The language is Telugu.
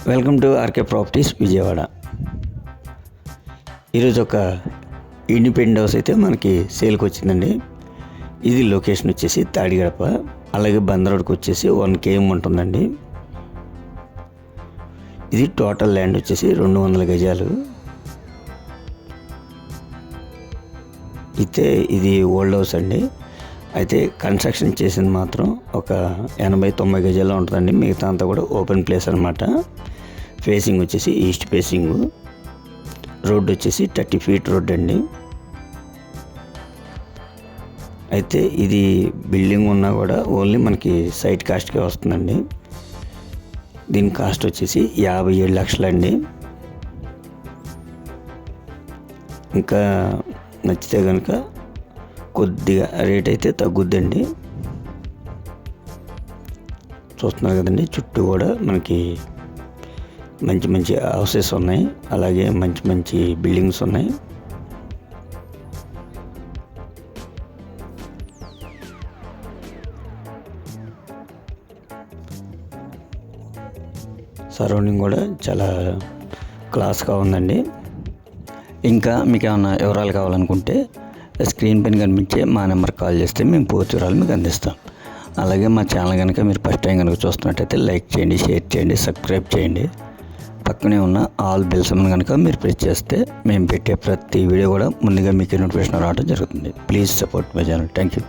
Welcome to RK properties Vijayawada. ఈరోజు ఒక ఇండిపెండెంట్ హౌస్ అయితే మనకి సేల్కి వచ్చిందండి. ఇది లొకేషన్ వచ్చేసి తాడిగడప, అలాగే బందరోడ్కి వచ్చేసి 1 km ఉంటుందండి. ఇది టోటల్ ల్యాండ్ వచ్చేసి 200 గజాలు. అయితే ఇది ఓల్డ్ హౌస్ అండి. అయితే కన్స్ట్రక్షన్ చేసింది మాత్రం ఒక 80-90 గజాల్లో ఉంటుందండి. మిగతా అంతా కూడా ఓపెన్ ప్లేస్ అనమాట. ఫేసింగ్ వచ్చేసి ఈస్ట్ ఫేసింగ్. రోడ్ వచ్చేసి 30 feet రోడ్ అండి. అయితే ఇది బిల్డింగ్ ఉన్నా కూడా ఓన్లీ మనకి సైట్ కాస్ట్కే వస్తుందండి. దీని కాస్ట్ వచ్చేసి 57 లక్షలండి. ఇంకా నచ్చితే కనుక కొద్దిగా రేట్ అయితే తగ్గుద్దండి. చూస్తున్నారు కదండి, చుట్టూ కూడా మనకి మంచి మంచి హౌసెస్ ఉన్నాయి, అలాగే మంచి మంచి బిల్డింగ్స్ ఉన్నాయి. సరౌండింగ్ కూడా చాలా క్లాస్గా ఉందండి. ఇంకా మీకు ఏమైనా వివరాలు కావాలనుకుంటే స్క్రీన్ పైన కనిపించే మా నెంబర్కి కాల్ చేస్తే మేము పూర్తి వివరాలు మీకు అందిస్తాం. అలాగే మా ఛానల్ కనుక మీరు ఫస్ట్ టైం కనుక చూస్తున్నట్టయితే లైక్ చేయండి, షేర్ చేయండి, సబ్స్క్రైబ్ చేయండి. పక్కనే ఉన్న ఆల్ బెల్ సింబల్ కనుక మీరు ప్రెస్ చేస్తే మేము పెట్టే ప్రతి వీడియో కూడా ముందుగా మీకు నోటిఫికేషన్ రావడం జరుగుతుంది. Please support my channel. Thank you.